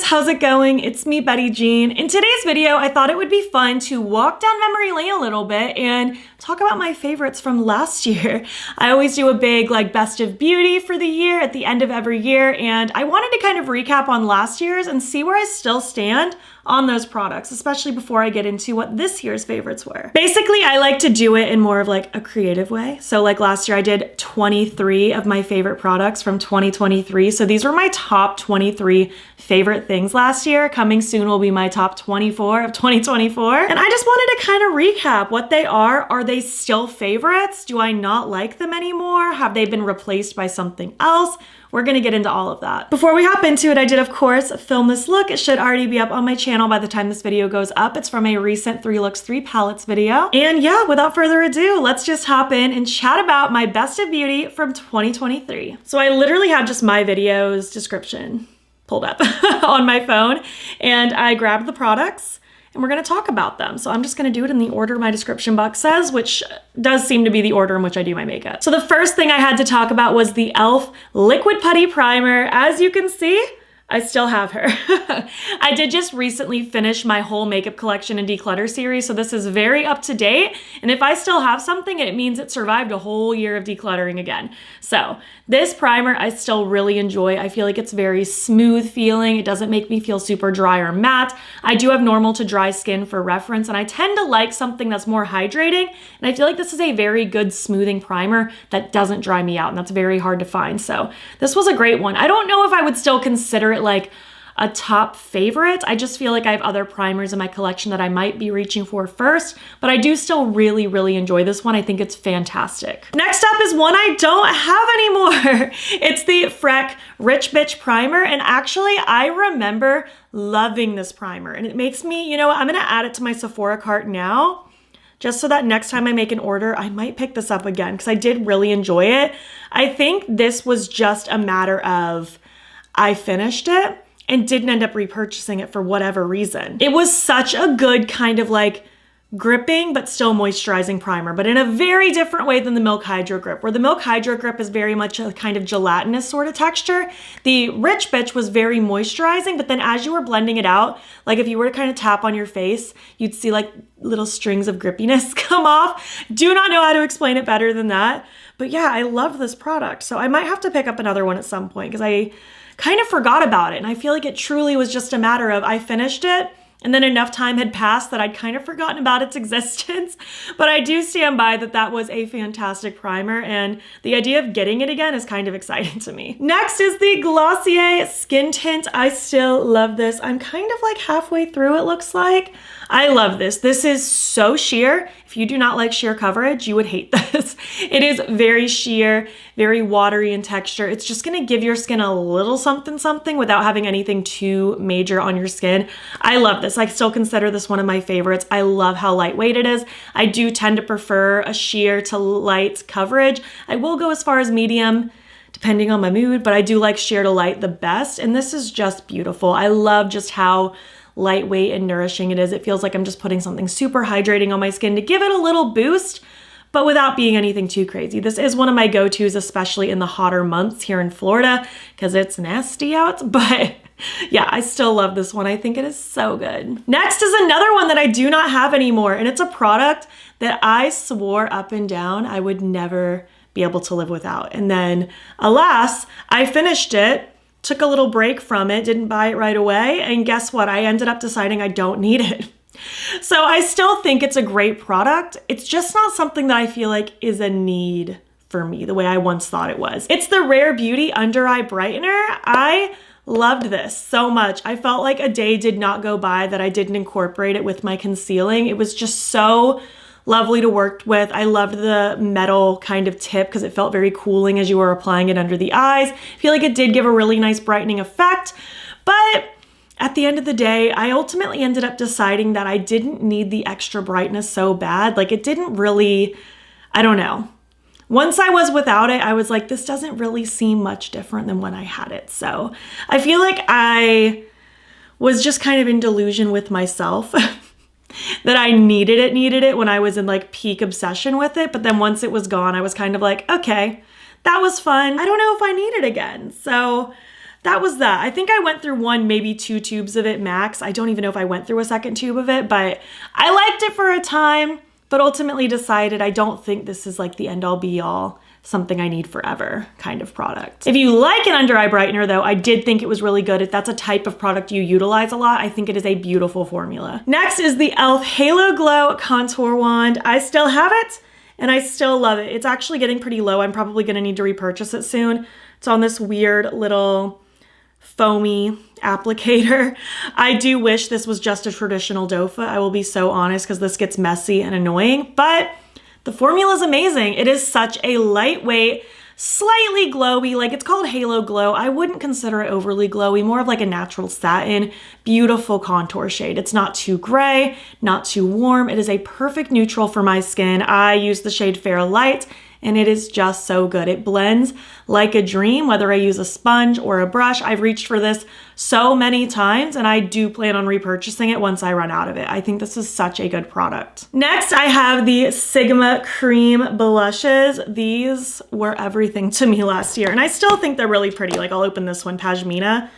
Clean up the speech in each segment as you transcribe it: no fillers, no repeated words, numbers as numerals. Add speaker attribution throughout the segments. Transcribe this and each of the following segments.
Speaker 1: how's it going? It's me, Betty Jean. In today's video, I thought it would be fun to walk down memory lane a little bit and talk about my favorites from last year. I always do a big best of beauty for the year at the end of every year, and I wanted to kind of recap on last year's and see where I still stand on those products, especially before I get into what this year's favorites were. Basically, I like to do it in more of a creative way. So last year I did 23 of my favorite products from 2023. So these were my top 23 favorite things last year. Coming soon will be my top 24 of 2024. And I just wanted to kind of recap what they are. Are they still favorites? Do I not like them anymore? Have they been replaced by something else? We're gonna get into all of that. Before we hop into it, I did, of course, film this look. It should already be up on my channel by the time this video goes up. It's from a recent 3 looks, 3 palettes video. And yeah, without further ado, let's just hop in and chat about my best of beauty from 2023. So I literally have just my video's description pulled up on my phone, and I grabbed the products and we're gonna talk about them. So I'm just gonna do it in the order my description box says, which does seem to be the order in which I do my makeup. So the first thing I had to talk about was the e.l.f. Liquid Putty Primer. As you can see, I still have her. I did just recently finish my whole makeup collection and declutter series, so this is very up to date. And if I still have something, it means it survived a whole year of decluttering again. So this primer I still really enjoy. I feel like it's very smooth feeling. It doesn't make me feel super dry or matte. I do have normal to dry skin for reference, and I tend to like something that's more hydrating. And I feel like this is a very good smoothing primer that doesn't dry me out, and that's very hard to find. So this was a great one. I don't know if I would still consider it like a top favorite. I just feel like I have other primers in my collection that I might be reaching for first, but I do still really, really enjoy this one. I think it's fantastic. Next up is one I don't have anymore. It's the Freck Rich Bitch Primer, and actually I remember loving this primer, and it makes me, you know what, I'm gonna add it to my Sephora cart now, just so that next time I make an order, I might pick this up again, because I did really enjoy it. I think this was just a matter of I finished it and didn't end up repurchasing it for whatever reason. It was such a good kind of gripping but still moisturizing primer, but in a very different way than the Milk Hydro Grip, where the Milk Hydro Grip is very much a kind of gelatinous sort of texture. The Rich Bitch was very moisturizing, but then as you were blending it out, if you were to kind of tap on your face, you'd see little strings of grippiness come off. Do not know how to explain it better than that. But yeah, I love this product. So I might have to pick up another one at some point, because I kind of forgot about it. And I feel like it truly was just a matter of I finished it and then enough time had passed that I'd kind of forgotten about its existence. But I do stand by that that was a fantastic primer, and the idea of getting it again is kind of exciting to me. Next is the Glossier Skin Tint. I still love this. I'm kind of halfway through, it looks like. I love this. This is so sheer. If you do not like sheer coverage, you would hate this. It is very sheer, very watery in texture. It's just gonna give your skin a little something something without having anything too major on your skin. I love this. I still consider this one of my favorites. I love how lightweight it is. I do tend to prefer a sheer to light coverage. I will go as far as medium, depending on my mood, but I do like sheer to light the best. And this is just beautiful. I love just how lightweight and nourishing it is. It feels like I'm just putting something super hydrating on my skin to give it a little boost, but without being anything too crazy. This is one of my go-tos, especially in the hotter months here in Florida, because it's nasty out, but yeah, I still love this one. I think it is so good. Next is another one that I do not have anymore, and it's a product that I swore up and down I would never be able to live without. And then, alas, I finished it, took a little break from it, didn't buy it right away, and guess what? I ended up deciding I don't need it. So I still think it's a great product. It's just not something that I feel like is a need for me the way I once thought it was. It's the Rare Beauty Under Eye Brightener. I loved this so much. I felt like a day did not go by that I didn't incorporate it with my concealing. It was just so lovely to work with. I loved the metal kind of tip because it felt very cooling as you were applying it under the eyes. I feel like it did give a really nice brightening effect, but at the end of the day, I ultimately ended up deciding that I didn't need the extra brightness so bad. It didn't really, I don't know. Once I was without it, I was like, this doesn't really seem much different than when I had it. So I feel like I was just kind of in delusion with myself that I needed it when I was in peak obsession with it. But then once it was gone, I was kind of like, okay, that was fun. I don't know if I need it again. So that was that. I think I went through one, maybe 2 tubes of it max. I don't even know if I went through a second tube of it, but I liked it for a time, but ultimately decided I don't think this is like the end all be all, something I need forever kind of product. If you like an under eye brightener though, I did think it was really good. If that's a type of product you utilize a lot, I think it is a beautiful formula. Next is the e.l.f. Halo Glow Contour Wand. I still have it and I still love it. It's actually getting pretty low. I'm probably gonna need to repurchase it soon. It's on this weird little foamy applicator. I do wish this was just a traditional doe foot. I will be so honest because this gets messy and annoying, but the formula is amazing. It is such a lightweight, slightly glowy, like it's called Halo Glow. I wouldn't consider it overly glowy, more of like a natural satin, beautiful contour shade. It's not too gray, not too warm. It is a perfect neutral for my skin. I use the shade Fair Light and it is just so good. It blends like a dream, whether I use a sponge or a brush. I've reached for this so many times and I do plan on repurchasing it once I run out of it. I think this is such a good product. Next, I have the Sigma Cream Blushes. These were everything to me last year and I still think they're really pretty. Like I'll open this one, Pashmina.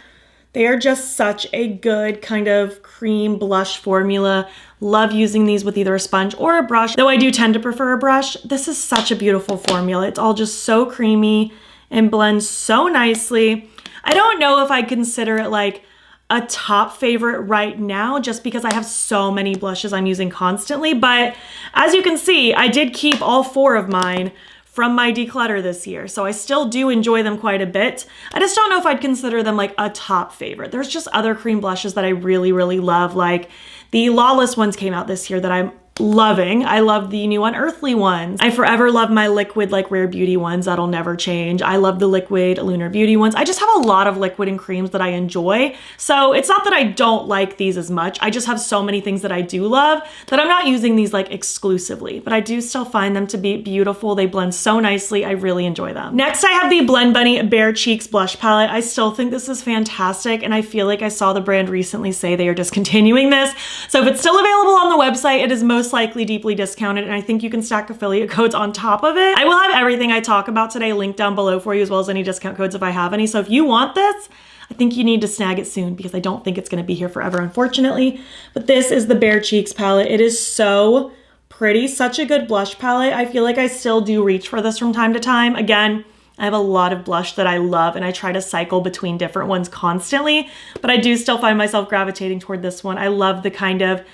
Speaker 1: They are just such a good kind of cream blush formula. Love using these with either a sponge or a brush, though I do tend to prefer a brush. This is such a beautiful formula. It's all just so creamy and blends so nicely. I don't know if I consider it like a top favorite right now just because I have so many blushes I'm using constantly, but as you can see, I did keep all 4 of mine from my declutter this year. So I still do enjoy them quite a bit. I just don't know if I'd consider them like a top favorite. There's just other cream blushes that I really, really love. Like the Lawless ones came out this year that I'm loving. I love the new Unearthly ones. I forever love my liquid like Rare Beauty ones. That'll never change. I love the liquid Lunar Beauty ones. I just have a lot of liquid and creams that I enjoy. So it's not that I don't like these as much. I just have so many things that I do love that I'm not using these like exclusively, but I do still find them to be beautiful. They blend so nicely. I really enjoy them. Next, I have the Blend Bunny Bare Cheeks Blush Palette. I still think this is fantastic. And I feel like I saw the brand recently say they are discontinuing this. So if it's still available on the website, it is most likely deeply discounted, and I think you can stack affiliate codes on top of it. I will have everything I talk about today linked down below for you, as well as any discount codes if I have any. So if you want this, I think you need to snag it soon because I don't think it's going to be here forever, unfortunately. But this is the Bare Cheeks palette. It is so pretty, such a good blush palette. I feel like I still do reach for this from time to time. Again, I have a lot of blush that I love and I try to cycle between different ones constantly, but I do still find myself gravitating toward this one. I love the kind of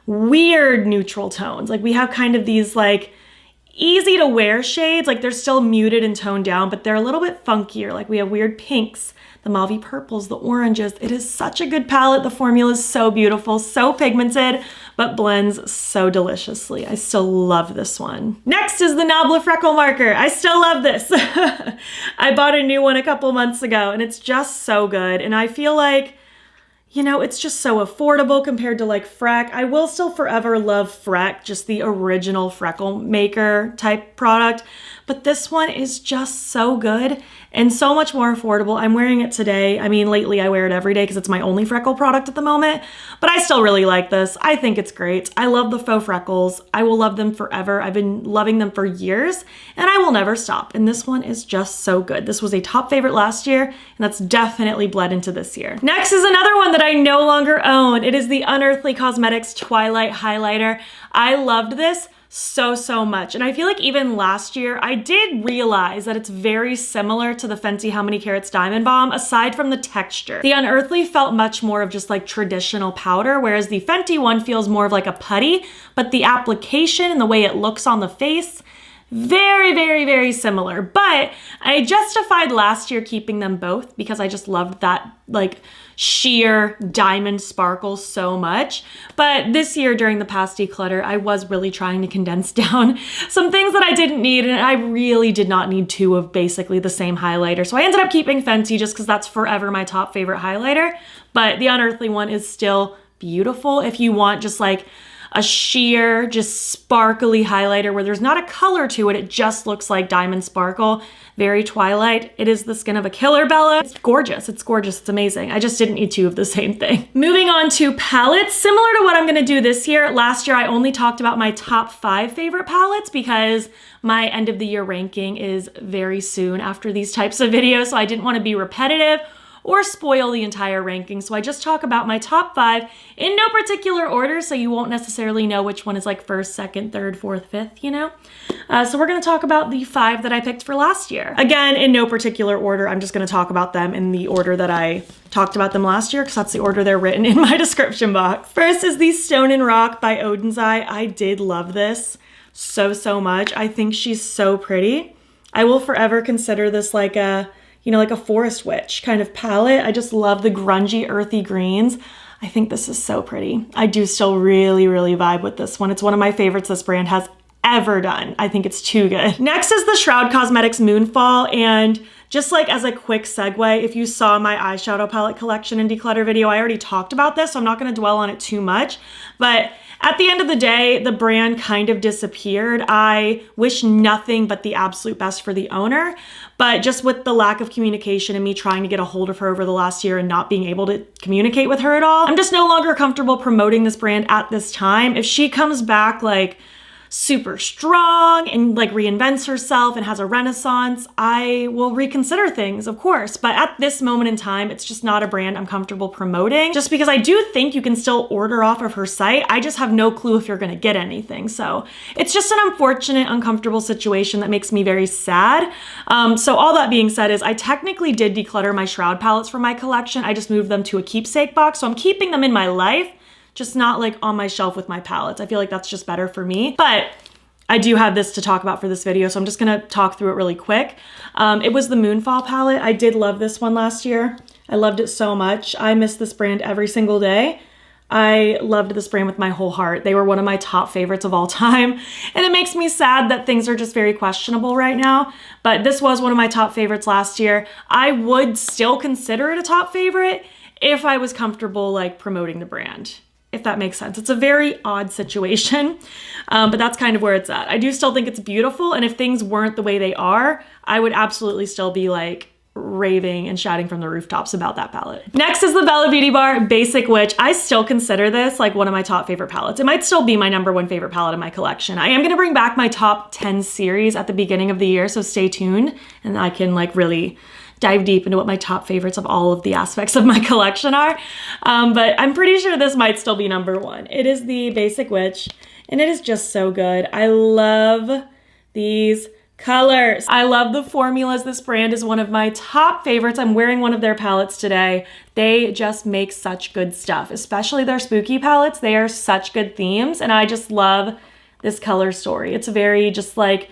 Speaker 1: weird neutral tones. Like we have kind of these like easy to wear shades, like they're still muted and toned down, but they're a little bit funkier. Like we have weird pinks, the mauve purples, the oranges. It is such a good palette. The formula is so beautiful, so pigmented, but blends so deliciously. I still love this one. Next is the Nabla Freckle Marker. I still love this. I bought a new one a couple months ago and it's just so good. And I feel like, you know, it's just so affordable compared to like Freck. I will still forever love Freck, just the original freckle maker type product. But this one is just so good and so much more affordable. I'm wearing it today. I mean, lately I wear it every day because it's my only freckle product at the moment, but I still really like this. I think it's great. I love the faux freckles. I will love them forever. I've been loving them for years and I will never stop. And this one is just so good. This was a top favorite last year and that's definitely bled into this year. Next is another one that I no longer own. It is the Unearthly Cosmetics Twilight Highlighter. I loved this so much. And I feel like even last year, I did realize that it's very similar to the Fenty How Many Carats Diamond Bomb, aside from the texture. The Unearthly felt much more of just like traditional powder, whereas the Fenty one feels more of like a putty, but the application and the way it looks on the face, very similar. But I justified last year keeping them both because I just loved that like sheer diamond sparkle so much. But this year during the past declutter, I was really trying to condense down some things that I didn't need, and I really did not need 2 of basically the same highlighter. So I ended up keeping Fenty just because that's forever my top favorite highlighter. But the Unearthly one is still beautiful if you want just like a sheer, just sparkly highlighter where there's not a color to it. It just looks like diamond sparkle. Very Twilight. It is the skin of a killer Bella. It's gorgeous. It's gorgeous. It's amazing. I just didn't need 2 of the same thing. Moving on to palettes, similar to what I'm gonna do this year. Last year, I only talked about my top 5 favorite palettes because my end of the year ranking is very soon after these types of videos, so I didn't want to be repetitive or spoil the entire ranking. So I just talk about my top 5 in no particular order, so you won't necessarily know which one is like first, second, third, fourth, fifth, you know? So we're gonna talk about the 5 that I picked for last year. Again, in no particular order, I'm just gonna talk about them in the order that I talked about them last year, because that's the order they're written in my description box. First is the Stone and Rock by Oden's Eye. I did love this so much. I think she's so pretty. I will forever consider this like a, you know, like a Forest Witch kind of palette. I just love the grungy, earthy greens. I think this is so pretty. I do still really vibe with this one. It's one of my favorites this brand has ever done. I think it's too good. Next is the Shroud Cosmetics Moonfall, and just like as a quick segue, if you saw my eyeshadow palette collection and declutter video, I already talked about this, so I'm not gonna dwell on it too much, but at the end of the day, the brand kind of disappeared. I wish nothing but the absolute best for the owner, but just with the lack of communication and me trying to get a hold of her over the last year and not being able to communicate with her at all, I'm just no longer comfortable promoting this brand at this time. If she comes back like super strong and like reinvents herself and has a renaissance, I will reconsider things, of course. But at this moment in time, it's just not a brand I'm comfortable promoting, just because I do think you can still order off of her site. I just have no clue if you're gonna get anything. So it's just an unfortunate, uncomfortable situation that makes me very sad. So all that being said is I technically did declutter my Shroud palettes from my collection. I just moved them to a keepsake box. So I'm keeping them in my life, just not like on my shelf with my palettes. I feel like that's just better for me. But I do have this to talk about for this video, so I'm just gonna talk through it really quick. It was the Moonfall palette. I did love this one last year. I loved it so much. I miss this brand every single day. I loved this brand with my whole heart. They were one of my top favorites of all time. And it makes me sad that things are just very questionable right now. But this was one of my top favorites last year. I would still consider it a top favorite if I was comfortable like promoting the brand, if that makes sense. It's a very odd situation, but that's kind of where it's at. I do still think it's beautiful, and if things weren't the way they are, I would absolutely still be like raving and shouting from the rooftops about that palette. Next is the Beaute Bar Basic Witch. I still consider this like one of my top favorite palettes. It might still be my #1 favorite palette in my collection. I am gonna bring back my top 10 series at the beginning of the year, so stay tuned, and I can like really dive deep into what my top favorites of all of the aspects of my collection are. But I'm pretty sure this might still be #1. It is the Basic Witch, and it is just so good. I love these colors. I love the formulas. This brand is one of my top favorites. I'm wearing one of their palettes today. They just make such good stuff, especially their spooky palettes. They are such good themes, and I just love this color story. It's very just like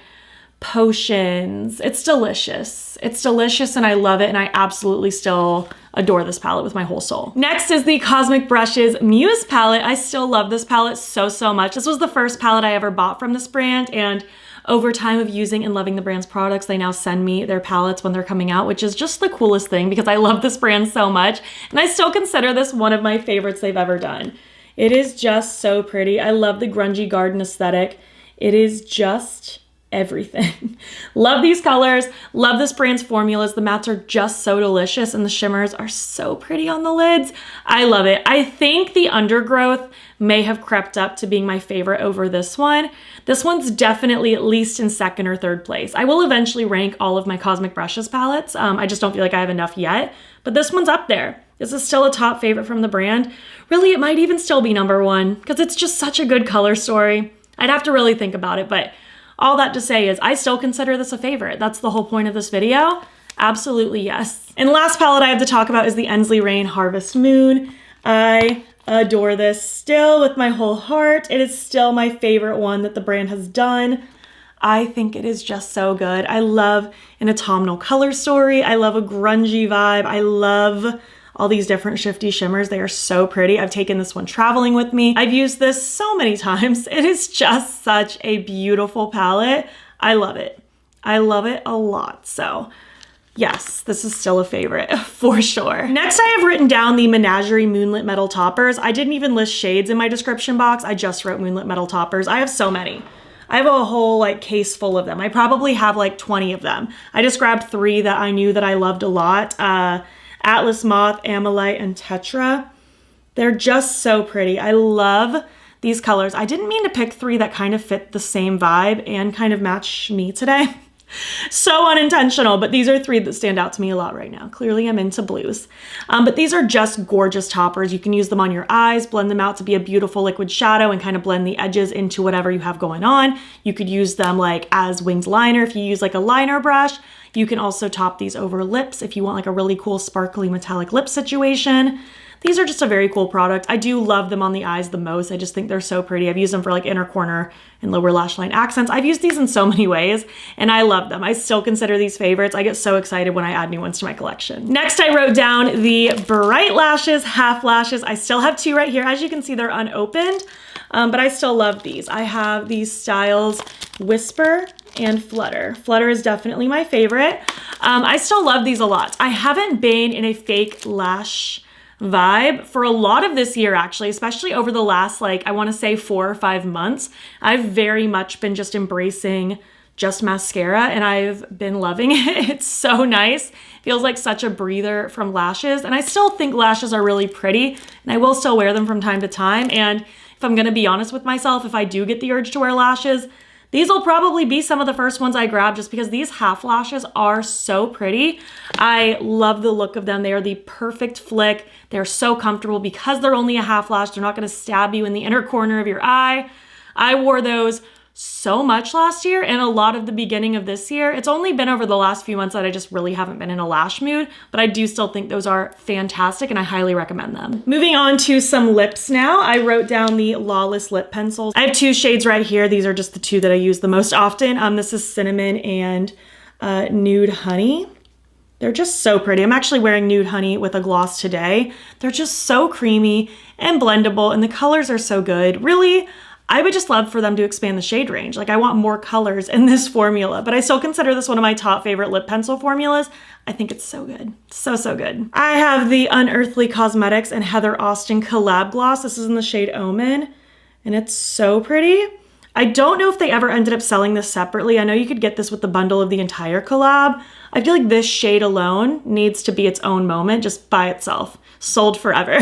Speaker 1: potions. It's delicious. It's delicious, and I love it, and I absolutely still adore this palette with my whole soul. Next is the Cosmic Brushes Muse palette. I still love this palette so much. This was the first palette I ever bought from this brand, and over time of using and loving the brand's products, they now send me their palettes when they're coming out, which is just the coolest thing because I love this brand so much, and I still consider this one of my favorites they've ever done. It is just so pretty. I love the grungy garden aesthetic. It is just everything. Love these colors, love this brand's formulas. The mattes are just so delicious, and the shimmers are so pretty on the lids. I love it. I think the Undergrowth may have crept up to being my favorite over this one. This one's definitely at least in second or third place. I will eventually rank all of my Cosmic Brushes palettes. I just don't feel like I have enough yet, but this one's up there. This is still a top favorite from the brand. Really, it might even still be #1 because it's just such a good color story. I'd have to really think about it, but all that to say is I still consider this a favorite. That's the whole point of this video. Absolutely yes. And last palette I have to talk about is the Ensley Reign Harvest Moon. I adore this still with my whole heart. It is still my favorite one that the brand has done. I think it is just so good. I love an autumnal color story. I love a grungy vibe. I love all these different shifty shimmers. They are so pretty. I've taken this one traveling with me. I've used this so many times. It is just such a beautiful palette. I love it. I love it a lot. So yes, this is still a favorite for sure. Next, I have written down the Menagerie Moonlit Metal Toppers. I didn't even list shades in my description box. I just wrote Moonlit Metal Toppers. I have so many. I have a whole like case full of them. I probably have like 20 of them. I just grabbed 3 that I knew that I loved a lot. Atlas Moth, Amalite, and Tetra. They're just so pretty. I love these colors. I didn't mean to pick 3 that kind of fit the same vibe and kind of match me today. So unintentional, but these are three that stand out to me a lot right now. Clearly I'm into blues. But these are just gorgeous toppers. You can use them on your eyes, blend them out to be a beautiful liquid shadow and kind of blend the edges into whatever you have going on. You could use them like as winged liner if you use like a liner brush. You can also top these over lips if you want like a really cool sparkly metallic lip situation. These are just a very cool product. I do love them on the eyes the most. I just think they're so pretty. I've used them for like inner corner and lower lash line accents. I've used these in so many ways and I love them. I still consider these favorites. I get so excited when I add new ones to my collection. Next, I wrote down the Bright Lashes Half Lashes. I still have two right here. As you can see, they're unopened, but I still love these. I have these styles Whisper and Flutter. Flutter is definitely my favorite. I still love these a lot. I haven't been in a fake lash vibe for a lot of this year, actually, especially over the last, like, I want to say 4 or 5 months. I've very much been just embracing just mascara and I've been loving it. It's so nice. Feels like such a breather from lashes. And I still think lashes are really pretty and I will still wear them from time to time. And if I'm going to be honest with myself, if I do get the urge to wear lashes, these will probably be some of the first ones I grab just because these half lashes are so pretty. I love the look of them. They are the perfect flick. They're so comfortable because they're only a half lash. They're not going to stab you in the inner corner of your eye. I wore those so much last year and a lot of the beginning of this year. It's only been over the last few months that I just really haven't been in a lash mood, but I do still think those are fantastic and I highly recommend them. Moving on to some lips now. I wrote down the Lawless lip pencils. I have 2 shades right here. These are just the 2 that I use the most often. This is Cinnamon and Nude Honey. They're just so pretty. I'm actually wearing Nude Honey with a gloss today. They're just so creamy and blendable and the colors are so good. Really, I would just love for them to expand the shade range. Like I want more colors in this formula, but I still consider this one of my top favorite lip pencil formulas. I think it's so good. So, so good. I have the Unearthly Cosmetics and Heather Austin collab gloss. This is in the shade Omen and it's so pretty. I don't know if they ever ended up selling this separately. I know you could get this with the bundle of the entire collab. I feel like this shade alone needs to be its own moment just by itself. Sold forever.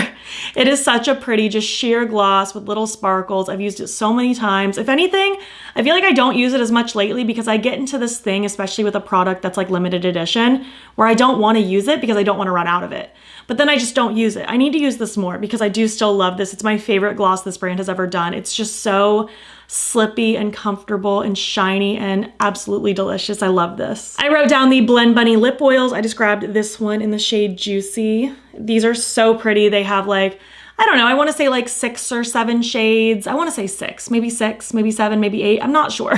Speaker 1: It is such a pretty, just sheer gloss with little sparkles. I've used it so many times. If anything, I feel like I don't use it as much lately because I get into this thing, especially with a product that's like limited edition, where I don't want to use it because I don't want to run out of it. But then I just don't use it. I need to use this more because I do still love this. It's my favorite gloss this brand has ever done. It's just so slippy and comfortable and shiny and absolutely delicious. I love this. I wrote down the Blend Bunny lip oils. I just grabbed this one in the shade Juicy. These are so pretty. They have like, I don't know, I want to say like 6 or 7 shades. I want to say 6, maybe 7, maybe 8. I'm not sure.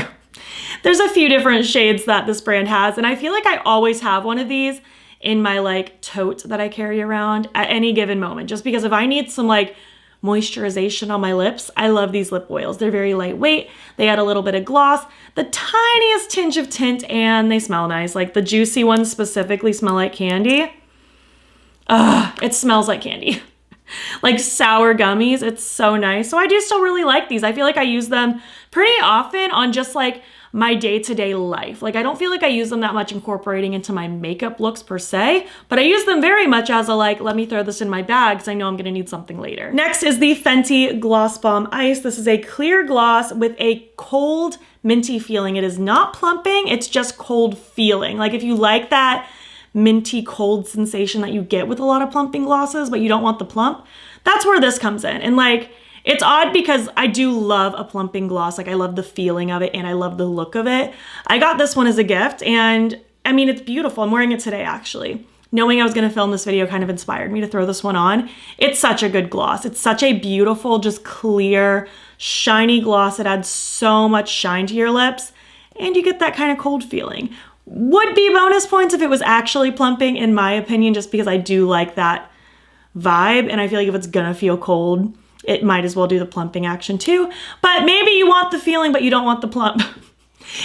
Speaker 1: There's a few different shades that this brand has. And I feel like I always have one of these in my like tote that I carry around at any given moment. Just because if I need some like moisturization on my lips, I love these lip oils. They're very lightweight. They add a little bit of gloss, the tiniest tinge of tint, and they smell nice. Like the Juicy ones specifically smell like candy. It smells like candy. Like sour gummies. It's so nice. So I do still really like these. I feel like I use them pretty often on just like my day-to-day life. Like I don't feel like I use them that much incorporating into my makeup looks per se, but I use them very much as a like, let me throw this in my bag because I know I'm gonna need something later. Next is the Fenty Gloss Bomb Ice. This is a clear gloss with a cold minty feeling. It is not plumping, it's just cold feeling. Like if you like that minty cold sensation that you get with a lot of plumping glosses, but you don't want the plump, that's where this comes in. And like, it's odd because I do love a plumping gloss. Like I love the feeling of it and I love the look of it. I got this one as a gift and I mean, it's beautiful. I'm wearing it today actually. Knowing I was gonna film this video kind of inspired me to throw this one on. It's such a good gloss. It's such a beautiful, just clear, shiny gloss. It adds so much shine to your lips and you get that kind of cold feeling. Would be bonus points if it was actually plumping in my opinion, just because I do like that vibe and I feel like if it's gonna feel cold, it might as well do the plumping action too. But maybe you want the feeling, but you don't want the plump.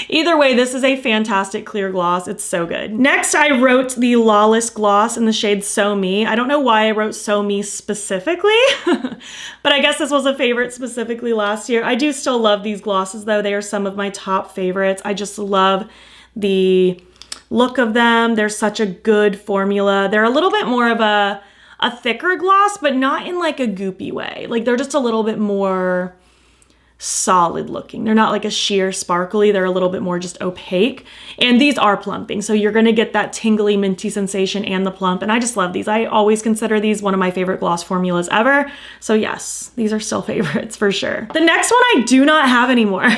Speaker 1: Either way, this is a fantastic clear gloss. It's so good. Next, I wrote the Lawless gloss in the shade So Me. I don't know why I wrote So Me specifically, but I guess this was a favorite specifically last year. I do still love these glosses though. They are some of my top favorites. I just love the look of them. They're such a good formula. They're a little bit more of a thicker gloss, but not in like a goopy way. Like they're just a little bit more solid looking. They're not like a sheer sparkly, they're a little bit more just opaque. And these are plumping, so you're gonna get that tingly minty sensation and the plump, and I just love these. I always consider these one of my favorite gloss formulas ever. So yes, these are still favorites for sure. The next one I do not have anymore.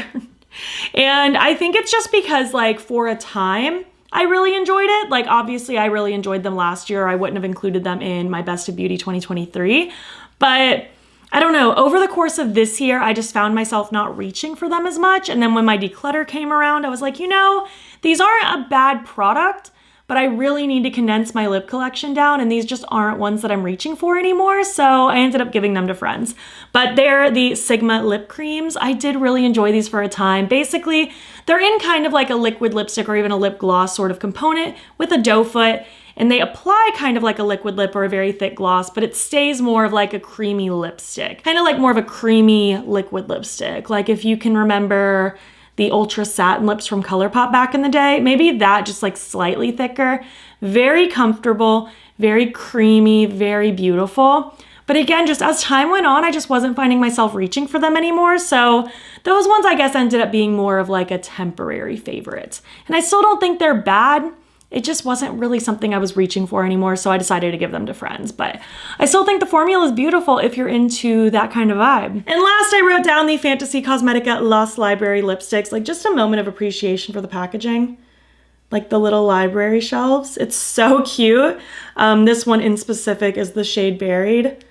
Speaker 1: And I think it's just because like for a time, I really enjoyed it. Like obviously I really enjoyed them last year. I wouldn't have included them in my Best of Beauty 2023, but I don't know, over the course of this year, I just found myself not reaching for them as much. And then when my declutter came around, I was like, you know, these aren't a bad product, but I really need to condense my lip collection down, and these just aren't ones that I'm reaching for anymore, so I ended up giving them to friends. But they're the Sigma lip creams. I did really enjoy these for a time. Basically, they're in kind of like a liquid lipstick or even a lip gloss sort of component with a doe foot, and they apply kind of like a liquid lip or a very thick gloss, but it stays more of like a creamy lipstick. Kind of like more of a creamy liquid lipstick. Like if you can remember the Ultra Satin lips from ColourPop back in the day, maybe that, just like slightly thicker. Very comfortable, very creamy, very beautiful. But again, just as time went on, I just wasn't finding myself reaching for them anymore. So those ones I guess ended up being more of like a temporary favorite. And I still don't think they're bad. It just wasn't really something I was reaching for anymore, so I decided to give them to friends. But I still think the formula is beautiful if you're into that kind of vibe. And last, I wrote down the Fantasy Cosmetica Lost Library lipsticks, like just a moment of appreciation for the packaging. Like the little library shelves. It's so cute. This one in specific is the shade Buried.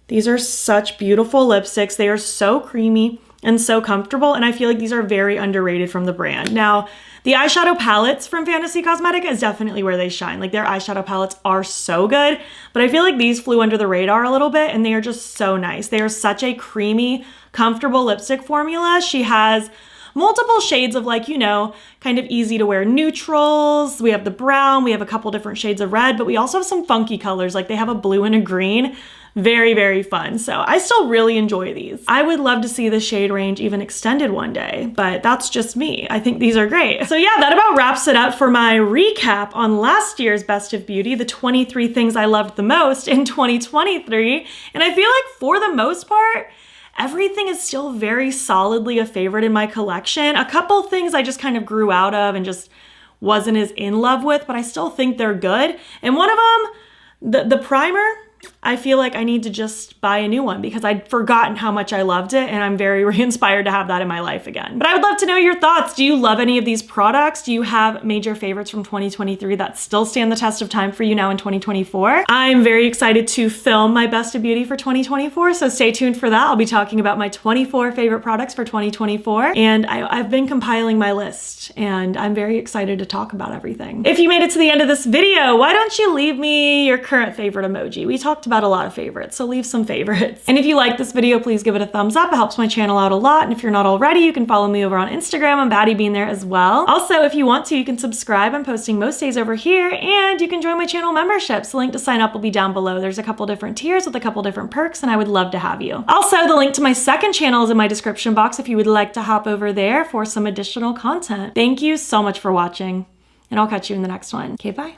Speaker 1: These are such beautiful lipsticks. They are so creamy and so comfortable, and I feel like these are very underrated from the brand. Now, the eyeshadow palettes from Fantasy Cosmetica is definitely where they shine. Like their eyeshadow palettes are so good, but I feel like these flew under the radar a little bit, and they are just so nice. They are such a creamy, comfortable lipstick formula. She has multiple shades of like, you know, kind of easy to wear neutrals. We have the brown, we have a couple different shades of red, but we also have some funky colors. Like they have a blue and a green. Very, very fun. So I still really enjoy these. I would love to see the shade range even extended one day, but that's just me. I think these are great. So yeah, that about wraps it up for my recap on last year's Best of Beauty, the 23 things I loved the most in 2023. And I feel like for the most part, everything is still very solidly a favorite in my collection. A couple things I just kind of grew out of and just wasn't as in love with, but I still think they're good. And one of them, the primer, I feel like I need to just buy a new one because I'd forgotten how much I loved it, and I'm very re-inspired to have that in my life again. But I would love to know your thoughts. Do you love any of these products? Do you have major favorites from 2023 that still stand the test of time for you now in 2024? I'm very excited to film my Best of Beauty for 2024, so stay tuned for that. I'll be talking about my 24 favorite products for 2024, and I've been compiling my list, and I'm very excited to talk about everything. If you made it to the end of this video, why don't you leave me your current favorite emoji? We talked about a lot of favorites, so leave some favorites. And if you like this video, please give it a thumbs up. It helps my channel out a lot. And if you're not already, you can follow me over on Instagram. I'm BATTYBEAN there as well. Also, if you want to, you can subscribe. I'm posting most days over here, and you can join my channel memberships. The link to sign up will be down below. There's a couple different tiers with a couple different perks, and I would love to have you. Also, the link to my second channel is in my description box if you would like to hop over there for some additional content. Thank you so much for watching, and I'll catch you in the next one. Okay, bye.